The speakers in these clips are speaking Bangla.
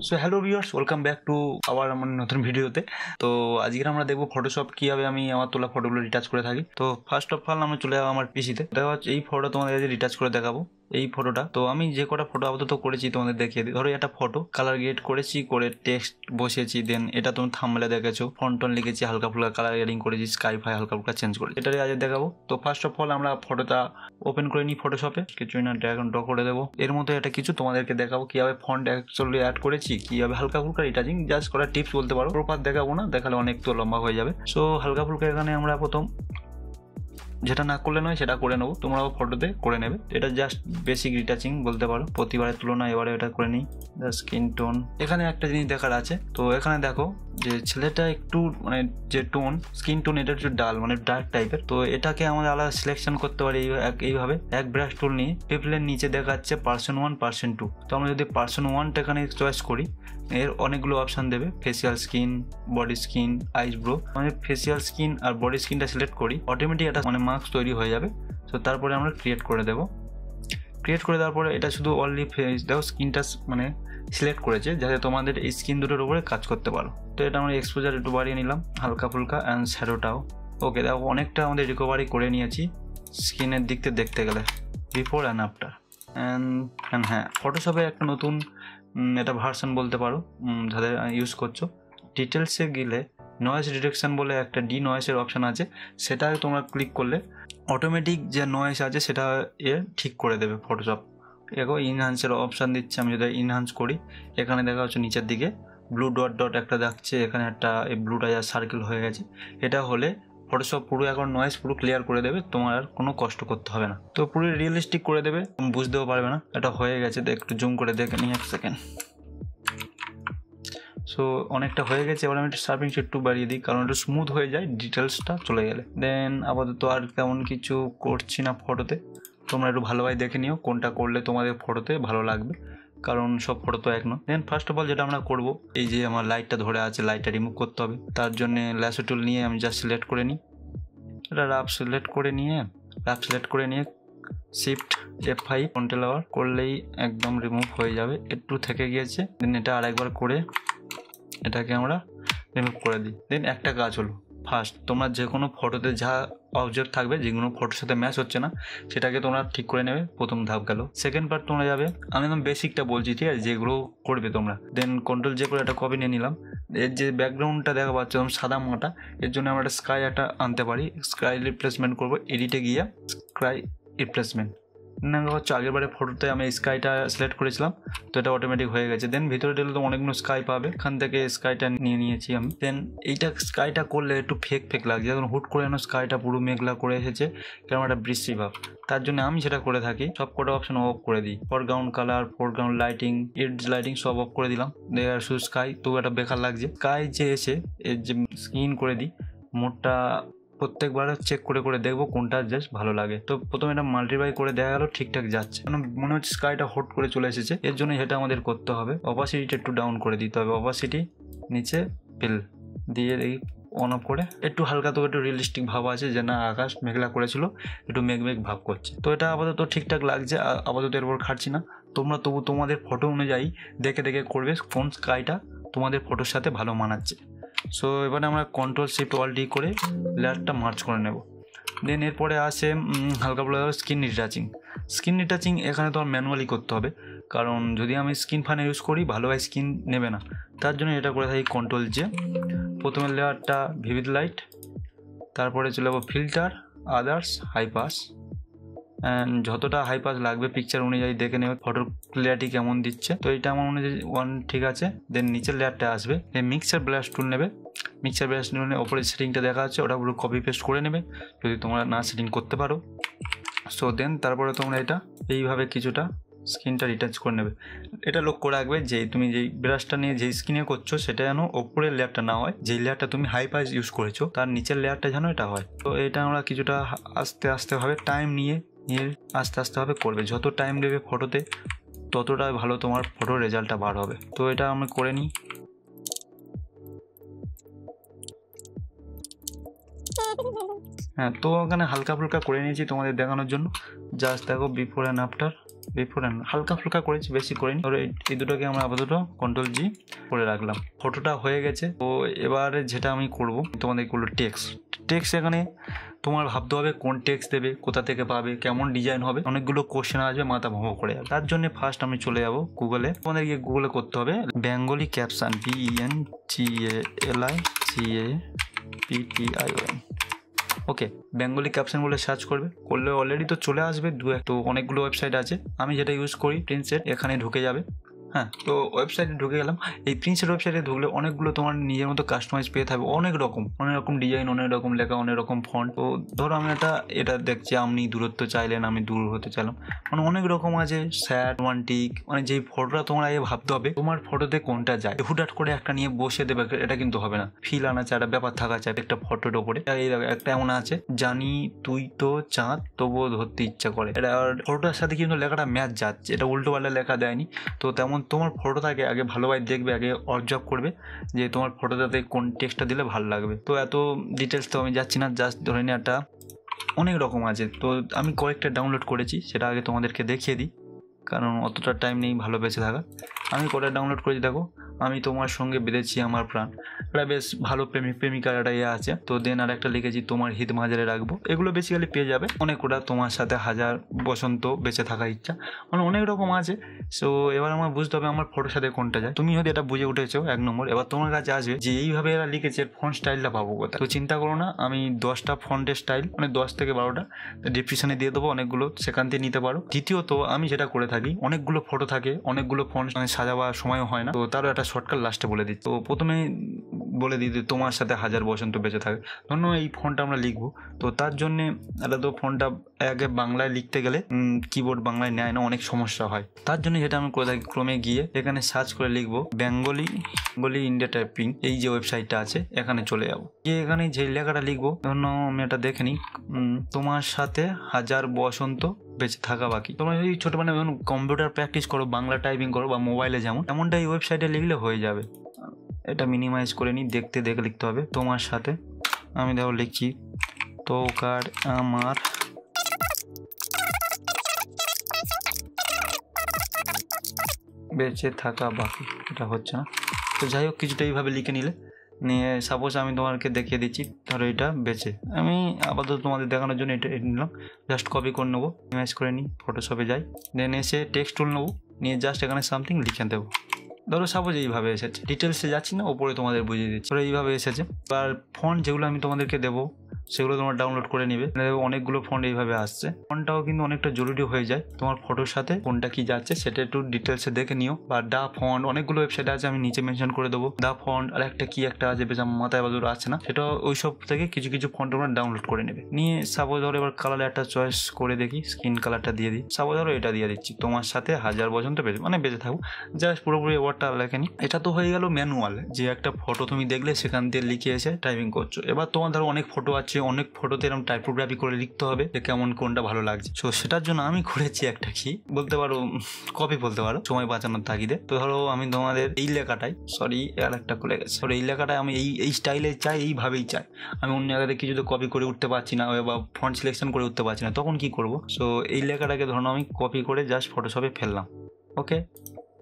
So hello viewers, welcome back to আবার আমার নতুন ভিডিওতে। তো আজকে আমরা দেখবো ফটোশপ কীভাবে আমি আমার তোলা ফটোগুলো রিটাচ করে থাকি। তো ফার্স্ট অফ অল আমরা চলে যাবো আমার পিসিতে। দেখা হচ্ছে এই ফটোটা তোমাদের কাছে রিটাচ করে দেখাবো। এই ফটোটা তো আমি যে কটা ফটো আপাতত করেছি তোমাদের দেখিয়ে দিই। ধরো একটা ফটো কালার গ্রেড করেছি, করে টেক্সট বসিয়েছি, দেন এটা তুমি থাম্বনেলে দেখেছো, ফন্ট টোন লিখেছি, হালকা ফুলকা কালার গ্রেডিং করেছি, স্কাই ফাই হালকা ফুলকা চেঞ্জ করেছি, এটাই আজ দেখাবো। তো ফার্স্ট অফ অল আমরা ফটোটা ওপেন করে নিই ফটোশপে, কিছুই না ড্র্যাগ এন্ড ড্রপ করে দেবো। এর মধ্যে এটা কিছু তোমাদেরকে দেখাবো কিভাবে ফন্ট অ্যাকচুয়ালি অ্যাড করেছি, কিভাবে হালকা ফুলকা রিটাচিং জাস্ট করা টিপস বলতে পারো। প্রপার দেখাবো না, দেখালে অনেক তো লম্বা হয়ে যাবে। সো হালকা ফুলকা এখানে আমরা প্রথম যেটা না করলে নয় সেটা করে নেবো, তোমরাও ফটোতে করে নেবে। এটা জাস্ট বেসিক রিটাচিং বলতে পারো, প্রতিবারের তুলনায় এবারে এটা করে নিই। স্কিন টোন, এখানে একটা জিনিস দেখার আছে। তো এখানে দেখো যে ছেলেটা একটু মানে যে টোন স্কিন টোন এটা একটু ডাল মানে ডার্ক টাইপের। তো এটাকে আমাদের আলাদা সিলেকশন করতে পারি এইভাবে। এক ব্রাশ টুল নিয়ে পিপলের নিচে দেখাচ্ছে %1 %2। তো আমরা যদি %1টা এখানে চয়েস করি, এর অনেকগুলো অপশান দেবে, ফেসিয়াল স্কিন, বডি স্কিন, আইস ব্রো। মানে ফেসিয়াল স্কিন আর বডি স্কিনটা সিলেক্ট করি, অটোমেটিক এটা মানে মার্কস তৈরি হয়ে যাবে। তো তারপরে আমরা ক্রিয়েট করে দেবো। ক্রিয়েট করে দেওয়ার পরে এটা শুধু অনলি ফেস দেখো স্কিনটা মানে সিলেক্ট করেছে যাতে তোমাদের এই স্কিন দুটোর উপরে কাজ করতে পারো। তো এটা আমরা এক্সপোজার একটু বাড়িয়ে নিলাম হালকা ফুলকা, অ্যান্ড শ্যাডোটাও ওকে। দেখো অনেকটা আমাদের রিকভারি করে নিয়েছি স্কিনের দিক থেকে দেখতে গেলে, বিফোর অ্যান্ড আফটার। অ্যান্ড হ্যাঁ, ফটোশপে একটা নতুন এটা ভার্সন বলতে পারো যাদের ইউজ করছো। ডিটেলসে গেলে নয়েজ ডিটেকশন বলে একটা নয়েসের অপশান আছে, সেটা তোমরা ক্লিক করলে অটোমেটিক যে নয়েজ আছে সেটা ঠিক করে দেবে ফটোশপ। দেখো ইনহান্সের অপশান দিচ্ছে, আমি যদি ইনহান্স করি এখানে দেখা হচ্ছে নিচের দিকে ব্লু ডট ডট একটা দেখছে, এখানে একটা এই ব্লুটা যা সার্কেল হয়ে গেছে, এটা হলে ফটোশপ পুরো এখন নয়েজ পুরো ক্লিয়ার করে দেবে, তোমার আর কোনো কষ্ট করতে হবে না। তো পুরো রিয়েলিস্টিক করে দেবে, তুমি বুঝতেও পারবে না এটা হয়ে গেছে। একটু জুম করে দেখে নিই 1 সেকেন্ড। সো অনেকটা হয়ে গেছে। এবার আমি একটু শার্পিং একটু বাড়িয়ে দিই, কারণ একটু স্মুথ হয়ে যায় ডিটেলসটা চলে গেলে। দেন আপাতত আর তেমন কিছু করছি না ফটোতে, তোমরা একটু ভালোভাবে দেখে নিও কোনটা করলে তোমাদের ফটোতে ভালো লাগবে, কারণ সব ফটো তো এক নয়। দেন ফার্স্ট অফ অল যেটা আমরা করবো, এই যে আমার লাইটটা ধরে আছে, লাইটটা রিমুভ করতে হবে। তার জন্য ল্যাসো টুল নিয়ে আমি জাস্ট সিলেক্ট করে নিই, এটা রাফ সিলেক্ট করে নিয়ে শিফট F5 কন্ট্রোল আওয়ার করলেই একদম রিমুভ হয়ে যাবে। একটু থেকে গিয়েছে, দেন এটা আরেকবার করে এটাকে আমরা রিমুভ করে দিই। দেন একটা কাজ হলো, ফার্স্ট তোমরা যে কোনো ফটোতে যা অবজেক্ট থাকবে যেগুলো ফটোর সাথে ম্যাচ হচ্ছে না সেটাকে তোমরা ঠিক করে নেবে, প্রথম ধাপ গেল। সেকেন্ড পার্ট তোমরা যাবে, আমি একদম বেসিকটা বলছি ঠিক আছে, যেগুলো করবে তোমরা। দেন কন্ট্রোল যে করে একটা কপি নিয়ে নিলাম। এর যে ব্যাকগ্রাউন্ডটা দেখা পাচ্ছে একদম সাদা মাটা, এর জন্য আমরা একটা স্কাই একটা আনতে পারি। স্কাই রিপ্লেসমেন্ট করবো, এডিটে গিয়ে স্কাই রিপ্লেসমেন্ট না হচ্ছে। আগের বারে ফটোতে আমি স্কাইটা সিলেক্ট করেছিলাম, তো এটা অটোমেটিক হয়ে গেছে। দেন ভিতরে দিলে তো অনেকগুলো স্কাই পাবে, এখান থেকে স্কাইটা নিয়ে নিয়েছি আমি। দেন এইটা স্কাইটা করলে একটু ফেক লাগছে, যখন হুট করে যেন স্কাইটা পুরো মেঘলা করে এসেছে, কেমন একটা বৃষ্টি ভাব। তার জন্য আমি সেটা করে থাকি, সব কটা অপশন অফ করে দিই। Foreground colour, foreground lighting, edge lighting সব অফ করে দিলাম। দেয়ার শুধু স্কাই, তো একটা বেকার লাগছে। স্কাই যে এসে এর যে স্কিন করে দিই, মোডটা প্রত্যেকবার চেক করে করে দেখবো কোনটা জাস্ট ভালো লাগে। তো প্রথমে এটা মাল্টিপ্লাই করে দেখা গেল ঠিকঠাক যাচ্ছে, মনে হচ্ছে স্কাইটা হট করে চলে এসেছে। এর জন্য এটা আমাদের করতে হবে, অপাসিটিটা একটু ডাউন করে দিতে হবে। অপাসিটি নিচে ফিল দিয়ে এই অন অফ করে একটু হালকা, তো একটু রিয়েলিস্টিক ভাব আছে যে না আকাশ মেঘলা করেছিল, একটু মেঘ ভাব করছে। তো এটা আপাতত ঠিকঠাক লাগছে, আপাতত এরপর খাটছি না। তোমরা তবু তোমাদের ফটো অনুযায়ী দেখে দেখে করবে কোন স্কাইটা তোমাদের ফটোর সাথে ভালো মানাচ্ছে। সো এবারে আমরা Ctrl+Shift+Alt করে লেয়ারটা মার্চ করে নেব। দেন এরপরে আসে হালকা বলে স্কিন রিটাচিং। এখানে তো ম্যানুয়ালি করতে হবে, কারণ যদি আমি স্কিন ফানে ইউজ করি ভালোভাবে স্কিন নেবে না। তার জন্য এটা করে থাকি Ctrl+J। প্রথমে লেয়ারটা ভিভিড লাইট, তারপরে চলে যাবো filter, others, high pass. And যতটা হাই পাস লাগবে পিকচার অনুযায়ী দেখে নেবে ফটোর ক্লিয়ারিটি কেমন দিচ্ছে। তো এটা আমার অনুযায়ী 1 ঠিক আছে। দেন নিচের লেয়ারটা আসবে, মিক্সার ব্রাশ টুল নেবে। মিক্সার ব্রাশ টুলে ওপরে সেটিংটা দেখা যাচ্ছে, ওটা পুরো কপি পেস্ট করে নেবে যদি তোমরা না সেটিং করতে পারো। সো দেন তারপরে তোমরা এটা এইভাবে কিছুটা স্কিনটা রিটাচ করে নেবে। এটা লক্ষ্য রাখবে যে তুমি যেই ব্রাশটা নিয়ে যেই স্কিনে করছো সেটা যেন ওপরের লেয়ারটা না হয়, যেই লেয়ারটা তুমি হাই পাস ইউজ করেছো তার নিচের লেয়ারটা যেন এটা হয়। তো এটা আমরা কিছুটা আস্তে আস্তেভাবে টাইম নিয়ে আস্তে আস্তেভাবে করবে। যত টাইম দেবে ফটোতে ততটাই ভালো তোমার ফটোর রেজাল্টটা বার হবে। তো এটা আমরা করে নিই। হ্যাঁ, তো ওখানে হালকা ফুলকা করে নিয়েছি তোমাদের দেখানোর জন্য, জাস্ট দেখো before and after. Before and হালকা ফুলকা করেছি, বেশি করিনি। ধরো এই দুটোকে আমরা আপাতত কন্ট্রোল জি করে রাখলাম। ফটোটা হয়ে গেছে। তো এবারে যেটা আমি করব তোমাদের করলো টেক্সট। এখানে তোমার ভাবতে হবে কোন টেক্সট দেবে, কোথা থেকে পাবে, কেমন ডিজাইন হবে, অনেকগুলো কোশ্চেন আসবে, মাথা ভোঁ করে যাবে। তার জন্য ফার্স্ট আমি চলে যাব গুগলে। তোমাদের গিয়ে গুগলে করতে হবে বেঙ্গলি ক্যাপশন, BENGALICAPTION। ওকে, বেঙ্গলি ক্যাপশন বলে সার্চ করলে অলরেডি তো চলে আসবে তো অনেকগুলো ওয়েবসাইট আছে। আমি যেটা ইউজ করি প্রিন্সেট, এখানে ঢুকে যাবে। হ্যাঁ, তো ওয়েবসাইটে ঢুকে গেলাম। এই প্রিন্সেট ওয়েবসাইটে ঢুকলে অনেকগুলো তোমার নিজের মতো কাস্টমাইজ পেয়ে থাকবে, অনেক রকম ডিজাইন, অনেক রকম লেখা, অনেক রকম ফন্ট। তো ধরো আমি এটা দেখছি, আপনি দূরত্ব চাইলেন, আমি দূর হতে চাইলাম, মানে অনেক রকম আছে। স্যাড, রোমান্টিক, মানে যেই ফটোটা তোমার আগে ভাবতে হবে তোমার ফটোতে কোনটা যায়। হুটহাট করে একটা নিয়ে বসে দেবে, এটা কিন্তু হবে না। ফিল আনা চাই, একটা ব্যাপার থাকা চাই একটা ফটোর ওপরে। এই একটা এমন আছে, জানি তুই তো চাঁদ তবুও ধরতে ইচ্ছা করে। এটা ফটোটার সাথে কিন্তু লেখাটা ম্যাচ যাচ্ছে, এটা উল্টো পাল্টা লেখা দেয়নি। তো তেমন তোমার ফটোটাকে আগে ভালোভাবে দেখবে, আগে অবজার্ভ করবে যে তোমার ফটোটাতে কোন টেক্সটটা দিলে ভালো লাগবে। তো এত ডিটেলস তো আমি যাচ্ছি না, জাস্ট ধরে নিয়ে একটা অনেক রকম আছে। তো আমি কয়েকটা ডাউনলোড করেছি, সেটা আগে তোমাদেরকে দেখিয়ে দিই, কারণ অতটা টাইম নেই ভালো বেঁচে থাকা। আমি কটা ডাউনলোড করেছি দেখো। আমি তোমার সঙ্গে বেঁধেছি আমার প্রাণ, এটা বেশ ভালো প্রেমিকার একটা ইয়ে আছে। তো দেন আর একটা লিখেছি তোমার হিত মাঝারে রাখবো। এগুলো বেসিক্যালি পেয়ে যাবে। অনেক ওটা তোমার সাথে হাজার বসন্ত বেঁচে থাকা ইচ্ছা, মানে অনেক রকম আছে। সো এবার আমার বুঝতে হবে আমার ফটোর সাথে কোনটা যায়। তুমি যদি এটা বুঝে উঠেছো 1 নম্বর, এবার তোমার কাছে আসবে যে এইভাবে এরা লিখেছে, ফন্ট স্টাইলটা পাবো কোথায়। তো চিন্তা করো না, আমি 10টা ফন্টের স্টাইল, মানে 10 থেকে 12টা ডিসক্রিপশনে দিয়ে দেবো, অনেকগুলো সেখান থেকে নিতে পারো। দ্বিতীয়ত আমি যেটা করে থাকি, অনেকগুলো ফটো থাকে, অনেকগুলো ফন্ট সাজাবার সময়ও হয় না, তো তারও একটা শর্টকাট লাস্টে বলে দিই। তো প্রথমে বলে দিই তোমার সাথে হাজার বসন্ত বেঁচে থাকে। ধরুন এই ফন্টটা আমরা লিখবো, তো তার জন্যে এটা তো ফন্টটা আগে বাংলায় লিখতে গেলে কিবোর্ড বাংলায় নেয় না, অনেক সমস্যা হয়। তার জন্য যেটা আমি করে থাকি, ক্রমে গিয়ে এখানে সার্চ করে লিখবো বেঙ্গলি ইন্ডিয়া টাইপিং, এই যে ওয়েবসাইটটা আছে এখানে চলে যাবো। গিয়ে এখানে যে লেখাটা লিখবো, ধরুন আমি এটা দেখে নিই, তোমার সাথে হাজার বসন্ত বেঁচে থাকা বাকি। তোমরা যদি ছোট মানে কম্পিউটার প্র্যাকটিস করো, বাংলা টাইপিং করো বা মোবাইলে যেমন, এমনটা এই ওয়েবসাইটে লিখলে হয়ে যাবে। এটা মিনিমাইজ করে নিই, দেখে লিখতে হবে তোমার সাথে। আমি দেখো লিখছি তোকার আমার বেঁচে থাকা বাকি, এটা হচ্ছে না। তো যাই হোক, কিছুটা এইভাবে লিখে নিলে নিয়ে সাপোজ আমি তোমাকে দেখিয়ে দিচ্ছি, ধরো এটা বেঁচে, আমি আপাতত তোমাদের দেখানোর জন্য এটা নিলাম। জাস্ট কপি করে নেবো, ইমেজ করে নিই, ফটোশপে যাই, দেন এসে টেক্সট টুল নেবো, নিয়ে জাস্ট এখানে সামথিং লিখে দেবো। ধরো সাপোজ এইভাবে এসেছে, ডিটেলসে যাচ্ছি না, ওপরে তোমাদের বুঝিয়ে দিচ্ছি। ধরো এইভাবে এসেছে। আর ফন্ট যেগুলো আমি তোমাদেরকে দেবো সেগুলো তোমরা ডাউনলোড করে নিবে। অনেকগুলো ফন্ট এইভাবে আসছে। ফন্টটাও কিন্তু অনেকটা জরুরি হয়ে যায় তোমার ফটোর সাথে, কোনটা কি যাচ্ছে সেটা একটু ডিটেলসে দেখে নিও। বা ডা ফন্ট, অনেকগুলো ওয়েবসাইট আছে, আমি নিচে মেনশন করে দেবো। ডা ফন্ট আর একটা কি একটা আছে, বেশ আমার মাথায় বাজুর আছে না, সেটা ওই সব থেকে কিছু ফন্ট তোমরা ডাউনলোড করে নেবে। নিয়ে সাপোজ ধরো এবার কালার একটা চয়েস করে দেখি, স্কিন কালারটা দিয়ে দিই। সাপোজ ধরো এটা দিয়ে দিচ্ছি, তোমার সাথে হাজার পর্যন্ত বেঁচে থাকবো। জাস্ট পুরোপুরি ওয়ার্ডটা লেখেনি। এটা তো হয়ে গেল ম্যানুয়াল, যে একটা ফটো তুমি দেখলে সেখান থেকে লিখে এসে টাইপিং করছো। এবার তোমার ধরো অনেক ফটো আছে, অনেক ফটোতে এরকম টাইপোগ্রাফি করে লিখতে হবে যে কেমন কোনটা ভালো লাগছে। সো সেটার জন্য আমি করেছি একটা কি বলতে পারো, কপি বলতে পারো, সময় বাঁচানোর তাগিদে। তো ধরো আমি তোমাদের এই লেখাটাই, সরি আর একটা খুলে গেছে, এই লেখাটাই আমি এই স্টাইলে চাই, এইভাবেই চাই। আমি অন্য জায়গাতে কিছু তো কপি করে উঠতে পারছি না, বা ফন্ট সিলেকশন করে উঠতে পারছি না, তখন কি করব? সো এই লেখাটাকে ধরো আমি কপি করে জাস্ট ফটোশপে ফেললাম। ওকে,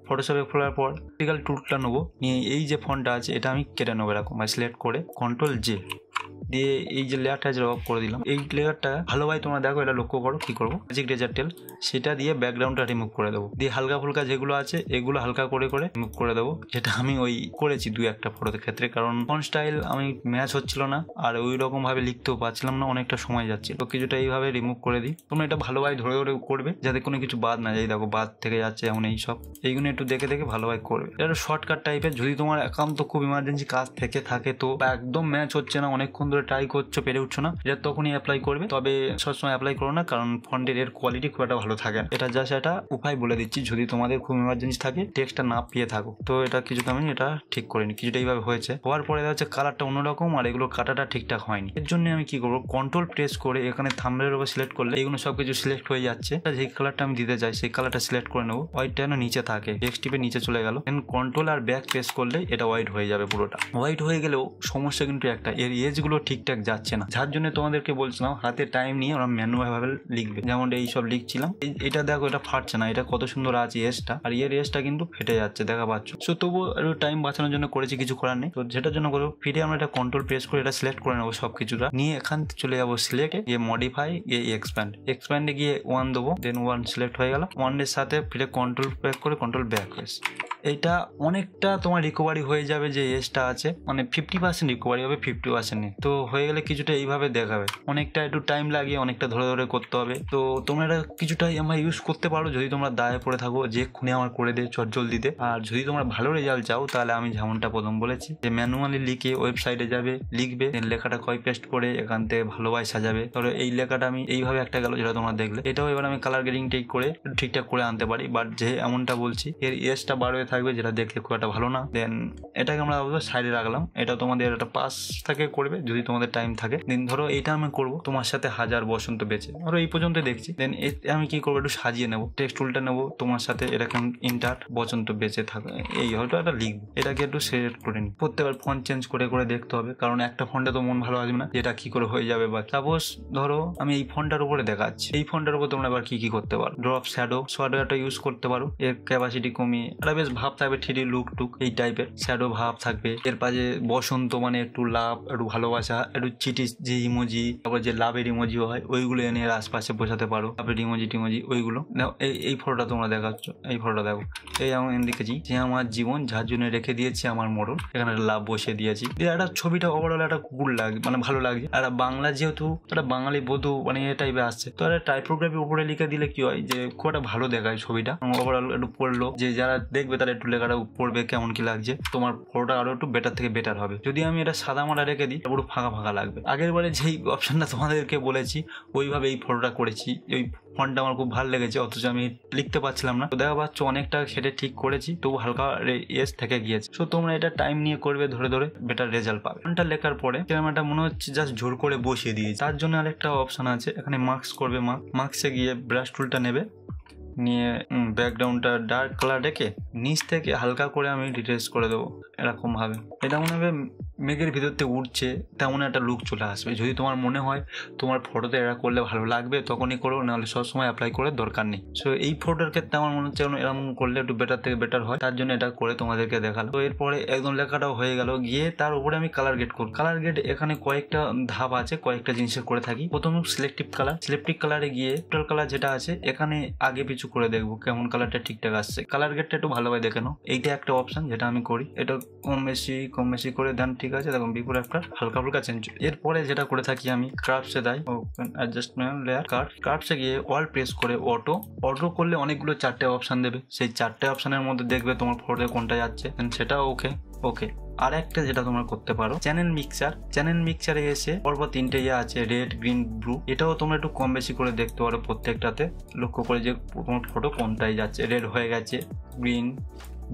ফটোশপে খোলার পর টিপিক্যাল টুলটা নেবো, নিয়ে এই যে ফন্টটা আছে এটা আমি কেটে নেবো এরকম, সিলেক্ট করে কন্ট্রোল জে দিয়ে এই যে লেয়ারটা আছে অফ করে দিলাম। এই লেয়ারটা ভালোভাবে তোমরা দেখো, এটা লক্ষ্য করো কি করবো, ম্যাজিক রেজার টেল সেটা দিয়ে ব্যাকগ্রাউন্ডটা রিমুভ করে দেবো। দিয়ে হালকা ফুলকা যেগুলো আছে এগুলো হালকা করে রিমুভ করে দেবো, যেটা আমি ওই করেছি 2-1টা ফটোর ক্ষেত্রে, কারণ ফন্ট স্টাইল আমি ম্যাচ হচ্ছিল না, আর ওই রকম ভাবে লিখতেও পারছিলাম না, অনেকটা সময় যাচ্ছিল। তো কিছুটা এইভাবে রিমুভ করে দিই। তোমরা এটা ভালোভাবে ধরে করবে যাতে কোনো কিছু বাদ না যায়। দেখো বাদ থেকে যাচ্ছে এমন এইগুলো একটু দেখে ভালোভাবে করবে। এটা শর্টকাট টাইপের। যদি তোমার একান্ত খুব ইমার্জেন্সি কাজ থেকে থাকে, তো একদম ম্যাচ হচ্ছে না, অনেকক্ষণ ধরে ট্রাই করছো, পেরে উঠছো না, এটা তখনই অ্যাপ্লাই করবে। তবে সবসময় অ্যাপ্লাই করো না, কারণ ফন্টের এর কোয়ালিটি খুব একটা ভালো থাকে না। এটা জাস্ট একটা উপায় বলে দিচ্ছি, যদি তোমাদের খুব ইমার্জেন্সি থাকে, টেক্সটটা না পেয়ে থাকো। তো এটা কিছুটা আমি এটা ঠিক করে নিই, কিছুটা এইভাবে হয়েছে। হওয়ার পরে হচ্ছে কালারটা অন্যরকম, আর এগুলো কাটাটা ঠিকঠাক হয়নি। এর জন্য আমি কি করবো, কন্ট্রোল প্রেস করে এখানে থাম্বনেলের উপর সিলেক্ট করলে এগুলো সবকিছু সিলেক্ট হয়ে যাচ্ছে। যে কালারটা আমি দিতে চাই সেই কালারটা সিলেক্ট করে নেবো। হোয়াইটটা যেন নিচে থাকে, টেক্সট টিপে নিচে চলে গেল। দেন কন্ট্রোল আর ব্যাক প্রেস করলে এটা হোয়াইট হয়ে যাবে পুরোটা। হোয়াইট হয়ে গেলেও সমস্যা কিন্তু একটা, এর এজগুলো ঠিক ঠিকঠাক যাচ্ছে না, যার জন্য তোমাদেরকে বলছিলাম হাতে টাইম নিয়ে আমরা ম্যানুয়াল ভাবে লিখবে। যেমন এই সব লিখছিলাম, এটা দেখো এটা ফাটছে না, এটা কত সুন্দর আছে এসটা, আর এর এসটা কিন্তু ফেটে যাচ্ছে, দেখা পাচ্ছ। সো তবুও একটু টাইম বাঁচানোর জন্য করেছি, কিছু করার নেই। তো যেটার জন্য করবো, ফিরে আমরা এটা কন্ট্রোল প্রেস করে এটা সিলেক্ট করে নেবো সবকিছুটা নিয়ে, এখান থেকে চলে যাবো সিলেক্টে গিয়ে মডিফাই গিয়ে এক্সপ্যান্ডে গিয়ে 1 দেবো, দেন 1 সিলেক্ট হয়ে গেল। 1 এর সাথে ফিরে কন্ট্রোল ব্যাক করে কন্ট্রোল ব্যাক হয়েছে। এইটা অনেকটা তোমার রিকভারি হয়ে যাবে, যে এজটা আছে মানে 50% রিকভারি হবে, 50% নেই। তো হয়ে গেলে কিছুটা এইভাবে দেখাবে, অনেকটা একটু টাইম লাগে, অনেকটা ধরে ধরে করতে হবে। তো তোমরা এটা কিছুটা আমার ইউজ করতে পারো যদি তোমরা দায়ে পড়ে থাকো, যে খুনে আমার করে দে চটজলদিতে। আর যদি তোমরা ভালো রেজাল্ট চাও, তাহলে আমি যেমনটা প্রথম বলেছি যে ম্যানুয়ালি লিখে ওয়েবসাইটে যাবে, লিখবে, লেখাটা কপি পেস্ট করে এখান থেকে ভালোভাবে সাজাবে। ধরো এই লেখাটা আমি এইভাবে একটা গেল যেটা তোমরা দেখলে, এটাও এবার আমি কালার গ্রেডিং ঠিক করে ঠিকঠাক করে আনতে পারি। বাট যে এমনটা বলছি এর এজটা বাড়বে থাকবে, যেটা দেখলে খুব একটা ভালো না। দেন এটাকে আমরা সাইডে রাখলাম, এটা তোমাদের একটা পাস থেকে করবে যদি তোমাদের টাইম থাকে। দেন ধরো এইটা আমি করবো তোমার সাথে হাজার বসন্ত বেঁচে, ধরো এই পর্যন্ত দেখছি। দেন আমি কি করবো, একটু সাজিয়ে নেবো, টেক্সট টুলটা নেবো, তোমার সাথে এরকম ইন্টার বসন্ত বেঁচে থাকে এই হয়তো একটা লিখবো, এটাকে একটু সিলেক্ট করে নিই। প্রত্যেকবার ফন্ট চেঞ্জ করে করে দেখতে হবে, কারণ একটা ফন্টে তো মন ভালো আসবে না, যেটা কি করে হয়ে যাবে। বা সাপোজ ধরো আমি এই ফন্টটার উপরে দেখাচ্ছি, এই ফন্টটার উপর তোমরা এবার কি করতে পারো, ড্রপ শ্যাডো একটা ইউজ করতে পারো, এর ক্যাপাসিটি কমিয়ে এটা বেশ ভাব থাকবে, 3D লুক টুক এই টাইপের শ্যাডো ভাব থাকবে। এর পাশে বসন্ত মানে একটু লাভ, একটু ভালোবাসা, একটু চিটি যে ইমোজি, তারপর যে লাভের ইমোজি হয় ওইগুলো এনে এর আশপাশে বোঝাতে পারো, লাভের ইমোজি টিমোজি ওইগুলো। এই ফটোটা তোমরা দেখাচ্ছ, এই ফটোটা দেখো, এই আমি লিখেছি যে আমার জীবন যার জন্য রেখে দিয়েছি আমার মরণ, এখানে একটা লাভ বসিয়ে দিয়েছি। একটা ছবিটা ওভারঅল একটা কুল লাগে, মানে ভালো লাগছে। আর বাংলা যেহেতু একটা বাঙালি বধূ মানে এ টাইপে আসছে, তো একটা টাইপোগ্রাফি উপরে লিখে দিলে কি হয় যে খুব একটা ভালো দেখায় ছবিটা, ওভারঅল একটু পড়লো, যে যারা দেখবে তারা একটু লেখাটা পড়বে কেমন কি লাগছে, তোমার ফটোটা আরো একটু বেটার থেকে বেটার হবে। যদি আমি এটা সাদা মাটা রেখে দিই পুরো ফাঁকা ফাঁকা লাগবে। আগের বারে যেই অপশনটা তোমাদেরকে বলেছি ওইভাবে এই ফটোটা করেছি, ওই ফন্টটা আমার খুব ভালো লেগেছে, অথচ আমি লিখতে পারছিলাম না। তো দেখা পাচ্ছ অনেকটা খেটে ঠিক করেছি, তবু হালকা এস থেকে গিয়েছে। সো তোমরা এটা টাইম নিয়ে করবে, ধরে ধরে বেটার রেজাল্ট পাবে। ফন্টটা লেখার পরে এটা মনে হচ্ছে জাস্ট জোর করে বসিয়ে দিয়েছি, তার জন্য আরেকটা অপশন আছে এখানে, মার্কস করবে, মার্কসে গিয়ে ব্রাশ টুলটা নেবে, নিয়ে ব্যাকগ্রাউন্ডটা ডার্ক কালার রেখে নিচ থেকে হালকা করে আমি ডিটেলস করে দেবো এরকম ভাবে। এটা মনে হবে মেঘের ভিতর থেকে উঠছে তেমন একটা লুক চলে আসবে। যদি তোমার মনে হয় তোমার ফটোতে এটা করলে ভালো লাগবে তখনই করো, নাহলে সবসময় অ্যাপ্লাই করে দরকার নেই। সো এই ফটোর ক্ষেত্রে আমার মনে হচ্ছে এরকম করলে একটু বেটার থেকে বেটার হয়, তার জন্য এটা করে তোমাদেরকে দেখালো। তো এরপরে একদম লেখাটাও হয়ে গেল, গিয়ে তার উপরে আমি কালার গ্রেড করব। কালার গ্রেড এখানে কয়েকটা ধাপ আছে, কয়েকটা জিনিসের করে থাকি। প্রথমে সিলেক্টিভ কালারে গিয়ে টোটাল কালার যেটা আছে এখানে আগে পিছু করে দেখবো কেমন কালারটা ঠিকঠাক আসছে। কালার গ্রেডটা একটু ভালোভাবে দেখে নাও, এইটা একটা অপশন যেটা আমি করি, এটা কম বেশি করে দেন, ঠিক আছে। দেখুন বিফোর আফটার হালকা হালকা চেঞ্জ। এরপরে যেটা করে থাকি আমি ক্রাফটসে দেয়, অ্যাডজাস্টমেন্ট লেয়ার ক্রাফটসে গিয়ে অল প্রেস করে অটো করলে অনেকগুলো 4টে অপশন দেবে, সেই 4টে অপশনের মধ্যে দেখবে তোমার ফটোতে কোনটা যাচ্ছে, সেটা ওকে। আর একটা যেটা তোমরা করতে পারো, চ্যানেল মিক্সচারে এসে পরপর 3টে আছে, রেড গ্রিন ব্লু, এটাও তোমরা একটু কম বেশি করে দেখতে পারো প্রত্যেকটাতে, লক্ষ্য করে যে তোমার ফটো কোনটাই যাচ্ছে। রেড হয়ে গেছে, গ্রিন,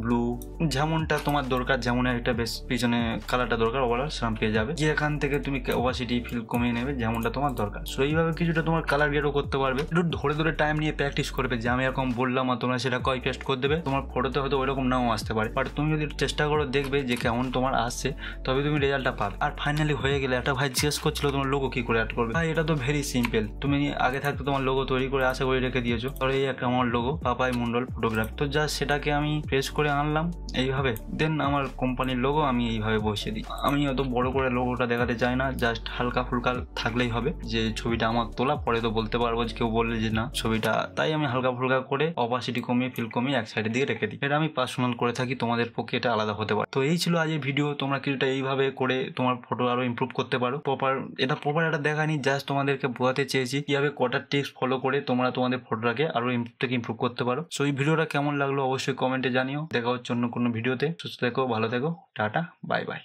ব্লু, যেমনটা তোমার দরকার, যেমন একটা বেশ পিছনে কালারটা দরকার ওভারঅল সেরকম পেয়ে যাবে। যে এখান থেকে তুমি ওপাসিটি ফিল কমিয়ে নেবে যেমনটা তোমার দরকার। সো এইভাবে কিছুটা তোমার কালার গ্রেডও করতে পারবে। একটু ধরে ধরে টাইম নিয়ে প্র্যাকটিস করবে, যে আমি এরকম বললাম আর তোমরা সেটা কপি পেস্ট করে দেবে। তোমার ফটোতে হয়তো ওইরকম নাও আসতে পারে, বাট তুমি যদি চেষ্টা করো দেখবে যে কেমন তোমার আসছে, তবে তুমি রেজাল্টটা পাবে। আর ফাইনালি হয়ে গেলে একটা ভাই জিজ্ঞেস করছিল তোমার লোগো কি করে অ্যাড করবে। ভাই এটা তো ভেরি সিম্পল, তুমি আগে থাকতে তোমার লোগো তৈরি করে আশা করে রেখে দিয়েছো, আর এই একটা আমার লোগো পাপাই মন্ডল ফটোগ্রাফি। তো জাস্ট সেটাকে আমি প্রেস করে আনলাম এইভাবে, দেন আমার কোম্পানির লোগো আমি এইভাবে বসিয়ে দিই। আমি অত বড় করে লোগোটা দেখাতে চাই না, জাস্ট হালকা ফুলকা থাকলেই হবে যে ছবিটা আমার তোলা। পরে তো বলতে পারবো যে কেউ বললে যে না ছবিটা, তাই আমি হালকা ফুলকা করে অপাসিটি কমিয়ে ফিল কমিয়ে এক সাইডে দিয়ে রেখে দিই। এটা আমি পার্সোনাল করে থাকি, তোমাদের পক্ষে এটা আলাদা হতে পারে। তো এই ছিল আজকের ভিডিও, তোমরা কিছুটা এইভাবে করে তোমার ফটো আরো ইমপ্রুভ করতে পারো। প্রপার এটা দেখানি, জাস্ট তোমাদেরকে বোঝাতে চেয়েছি কিভাবে কটা টিপস ফলো করে তোমরা তোমাদের ফটোটাকে আরো ইমপ্রুভ করতে পারো। সো এই ভিডিওটা কেমন লাগলো অবশ্যই কমেন্টে জানিও। দেখা হচ্ছে অন্য কোনো ভিডিওতে। সুস্থ থেকো, ভালো থেকো, টাটা, বাই বাই।